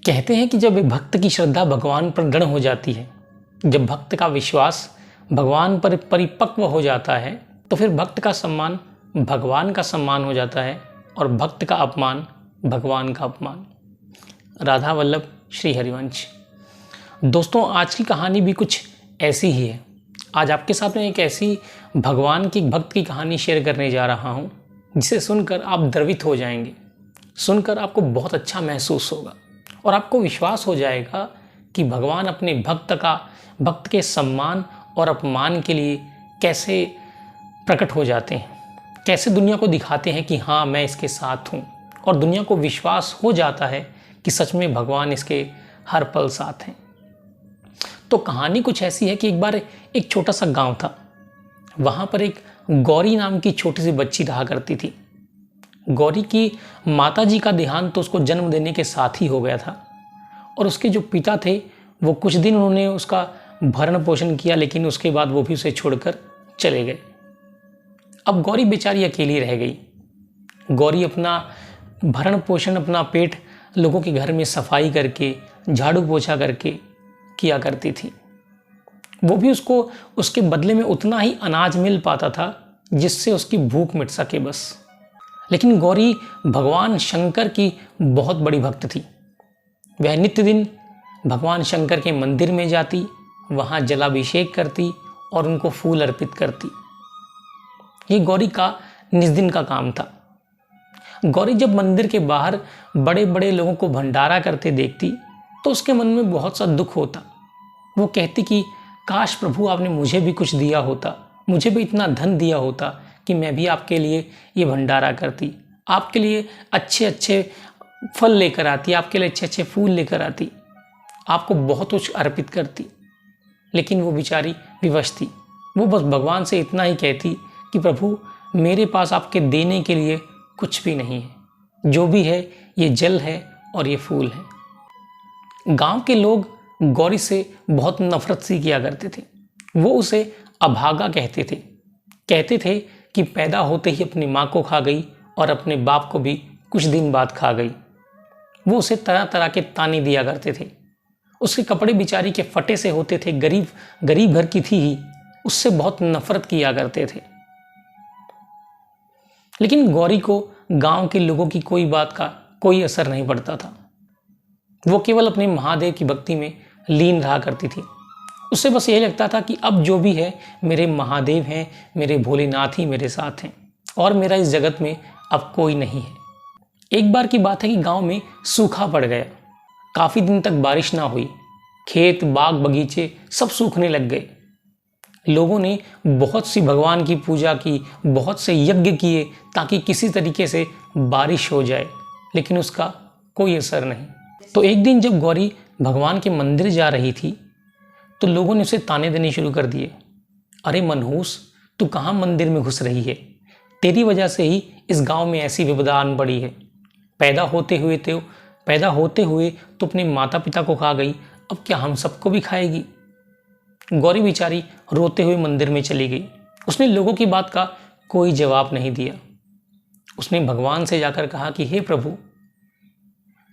कहते हैं कि जब एक भक्त की श्रद्धा भगवान पर दृढ़ हो जाती है, जब भक्त का विश्वास भगवान पर परिपक्व हो जाता है, तो फिर भक्त का सम्मान भगवान का सम्मान हो जाता है और भक्त का अपमान भगवान का अपमान। राधा वल्लभ श्री हरिवंश। दोस्तों, आज की कहानी भी कुछ ऐसी ही है। आज आपके साथ में एक ऐसी भगवान की भक्त की कहानी शेयर करने जा रहा हूँ जिसे सुनकर आप द्रवित हो जाएंगे। सुनकर आपको बहुत अच्छा महसूस होगा और आपको विश्वास हो जाएगा कि भगवान अपने भक्त के सम्मान और अपमान के लिए कैसे प्रकट हो जाते हैं, कैसे दुनिया को दिखाते हैं कि हाँ, मैं इसके साथ हूँ, और दुनिया को विश्वास हो जाता है कि सच में भगवान इसके हर पल साथ हैं। तो कहानी कुछ ऐसी है कि एक बार एक छोटा सा गांव था। वहाँ पर एक गौरी नाम की छोटी सी बच्ची रहा करती थी। गौरी की माताजी का देहांत तो उसको जन्म देने के साथ ही हो गया था, और उसके जो पिता थे वो कुछ दिन उन्होंने उसका भरण पोषण किया, लेकिन उसके बाद वो भी उसे छोड़कर चले गए। अब गौरी बेचारी अकेली रह गई। गौरी अपना भरण पोषण, अपना पेट लोगों के घर में सफाई करके, झाड़ू पोछा करके किया करती थी। वो भी उसको उसके बदले में उतना ही अनाज मिल पाता था जिससे उसकी भूख मिट सके बस। लेकिन गौरी भगवान शंकर की बहुत बड़ी भक्त थी। वह नित्य दिन भगवान शंकर के मंदिर में जाती, वहाँ जलाभिषेक करती और उनको फूल अर्पित करती। ये गौरी का निज दिन का काम था। गौरी जब मंदिर के बाहर बड़े बड़े लोगों को भंडारा करते देखती तो उसके मन में बहुत सा दुख होता। वो कहती कि काश प्रभु, आपने मुझे भी कुछ दिया होता, मुझे भी इतना धन दिया होता कि मैं भी आपके लिए ये भंडारा करती, आपके लिए अच्छे अच्छे फल लेकर आती, आपके लिए अच्छे अच्छे फूल लेकर आती, आपको बहुत कुछ अर्पित करती। लेकिन वो बेचारी विवश थी। वो बस भगवान से इतना ही कहती कि प्रभु, मेरे पास आपके देने के लिए कुछ भी नहीं है, जो भी है ये जल है और ये फूल है। गांव के लोग गौरी से बहुत नफरत सी किया करते थे। वो उसे अभागा कहते थे कि पैदा होते ही अपनी माँ को खा गई और अपने बाप को भी कुछ दिन बाद खा गई। वो उसे तरह तरह के ताने दिया करते थे। उसके कपड़े बेचारी के फटे से होते थे, गरीब घर की थी ही, उससे बहुत नफरत किया करते थे। लेकिन गौरी को गांव के लोगों की कोई बात का कोई असर नहीं पड़ता था। वो केवल अपने महादेव की भक्ति में लीन रहा करती थी। उसे बस यही लगता था कि अब जो भी है मेरे महादेव हैं, मेरे भोलेनाथ ही मेरे साथ हैं, और मेरा इस जगत में अब कोई नहीं है। एक बार की बात है कि गांव में सूखा पड़ गया। काफ़ी दिन तक बारिश ना हुई। खेत, बाग, बगीचे सब सूखने लग गए। लोगों ने बहुत सी भगवान की पूजा की, बहुत से यज्ञ किए ताकि किसी तरीके से बारिश हो जाए, लेकिन उसका कोई असर नहीं। तो एक दिन जब गौरी भगवान के मंदिर जा रही थी तो लोगों ने उसे ताने देने शुरू कर दिए। अरे मनहूस, तू कहाँ मंदिर में घुस रही है? तेरी वजह से ही इस गांव में ऐसी विपदा आन पड़ी है। पैदा होते हुए तो अपने माता पिता को खा गई, अब क्या हम सबको भी खाएगी? गौरी बेचारी रोते हुए मंदिर में चली गई। उसने लोगों की बात का कोई जवाब नहीं दिया। उसने भगवान से जाकर कहा कि हे प्रभु,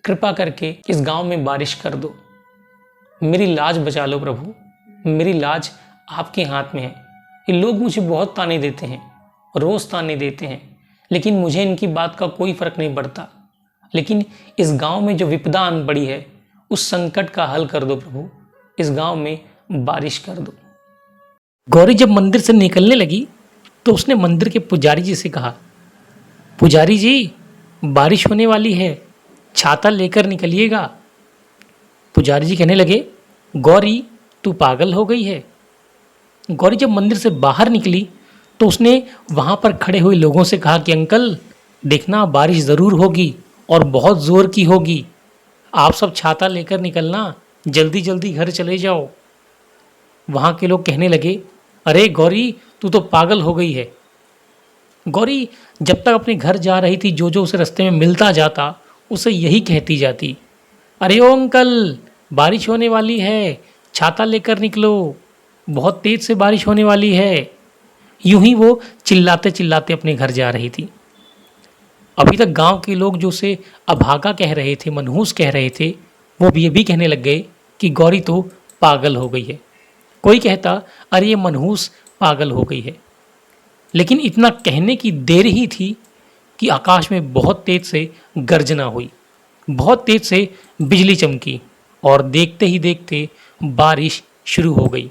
कृपा करके इस गांव में बारिश कर दो, मेरी लाज बचा लो प्रभु, मेरी लाज आपके हाथ में है। ये लोग मुझे बहुत ताने देते हैं, रोज ताने देते हैं, लेकिन मुझे इनकी बात का कोई फर्क नहीं पड़ता। लेकिन इस गांव में जो विपदा आन पड़ी है, उस संकट का हल कर दो प्रभु, इस गांव में बारिश कर दो। गौरी जब मंदिर से निकलने लगी तो उसने मंदिर के पुजारी जी से कहा, पुजारी जी, बारिश होने वाली है, छाता लेकर निकलिएगा। पुजारी जी कहने लगे, गौरी, तू पागल हो गई है? गौरी जब मंदिर से बाहर निकली तो उसने वहाँ पर खड़े हुए लोगों से कहा कि अंकल, देखना बारिश ज़रूर होगी और बहुत ज़ोर की होगी। आप सब छाता लेकर निकलना, जल्दी जल्दी घर चले जाओ। वहाँ के लोग कहने लगे, अरे गौरी, तू तो पागल हो गई है। गौरी जब तक अपने घर जा रही थी, जो उसे रास्ते में मिलता जाता उसे यही कहती जाती, अरे ओ अंकल, बारिश होने वाली है, छाता लेकर निकलो, बहुत तेज से बारिश होने वाली है। यूं ही वो चिल्लाते चिल्लाते अपने घर जा रही थी। अभी तक गांव के लोग जो उसे अभागा कह रहे थे, मनहूस कह रहे थे, वो भी ये भी कहने लग गए कि गौरी तो पागल हो गई है। कोई कहता अरे ये मनहूस पागल हो गई है। लेकिन इतना कहने की देर ही थी कि आकाश में बहुत तेज से गर्जना हुई, बहुत तेज से बिजली चमकी और देखते ही देखते बारिश शुरू हो गई।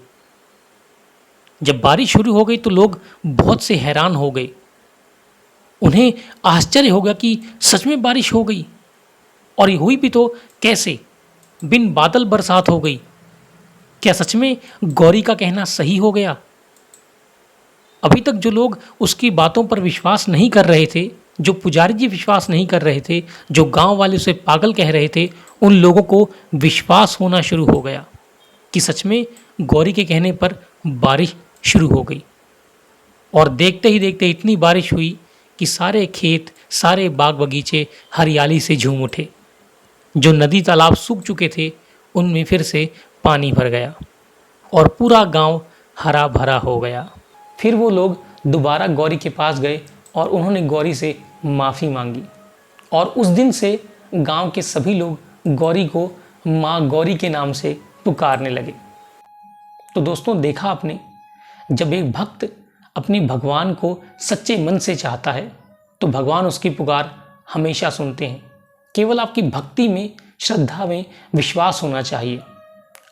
जब बारिश शुरू हो गई तो लोग बहुत से हैरान हो गए। उन्हें आश्चर्य हो गया कि सच में बारिश हो गई, और ये हुई भी तो कैसे, बिन बादल बरसात हो गई। क्या सच में गौरी का कहना सही हो गया? अभी तक जो लोग उसकी बातों पर विश्वास नहीं कर रहे थे, जो पुजारी जी विश्वास नहीं कर रहे थे, जो गांव वाले उसे पागल कह रहे थे, उन लोगों को विश्वास होना शुरू हो गया कि सच में गौरी के कहने पर बारिश शुरू हो गई। और देखते ही देखते इतनी बारिश हुई कि सारे खेत, सारे बाग बगीचे हरियाली से झूम उठे। जो नदी तालाब सूख चुके थे उनमें फिर से पानी भर गया और पूरा गांव हरा भरा हो गया। फिर वो लोग दोबारा गौरी के पास गए और उन्होंने गौरी से माफ़ी मांगी, और उस दिन से गांव के सभी लोग गौरी को माँ गौरी के नाम से पुकारने लगे। तो दोस्तों, देखा आपने, जब एक भक्त अपने भगवान को सच्चे मन से चाहता है तो भगवान उसकी पुकार हमेशा सुनते हैं। केवल आपकी भक्ति में, श्रद्धा में विश्वास होना चाहिए।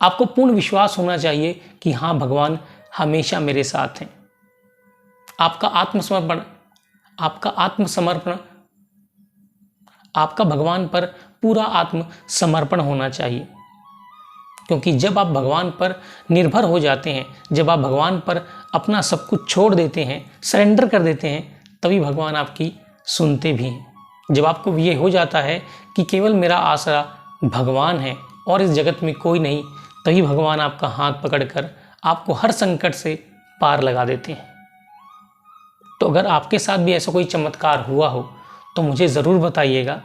आपको पूर्ण विश्वास होना चाहिए कि हाँ, भगवान हमेशा मेरे साथ हैं। आपका आत्मसमर्पण, आपका भगवान पर पूरा आत्मसमर्पण होना चाहिए। क्योंकि जब आप भगवान पर निर्भर हो जाते हैं, जब आप भगवान पर अपना सब कुछ छोड़ देते हैं, सरेंडर कर देते हैं, तभी भगवान आपकी सुनते भी हैं। जब आपको ये हो जाता है कि केवल मेरा आसरा भगवान है और इस जगत में कोई नहीं, तभी भगवान आपका हाथ पकड़कर आपको हर संकट से पार लगा देते हैं। तो अगर आपके साथ भी ऐसा कोई चमत्कार हुआ हो तो मुझे ज़रूर बताइएगा।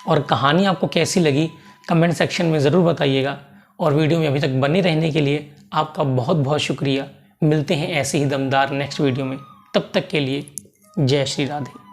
और कहानी आपको कैसी लगी कमेंट सेक्शन में ज़रूर बताइएगा। और वीडियो में अभी तक बने रहने के लिए आपका बहुत बहुत शुक्रिया। मिलते हैं ऐसे ही दमदार नेक्स्ट वीडियो में। तब तक के लिए जय श्री राधे।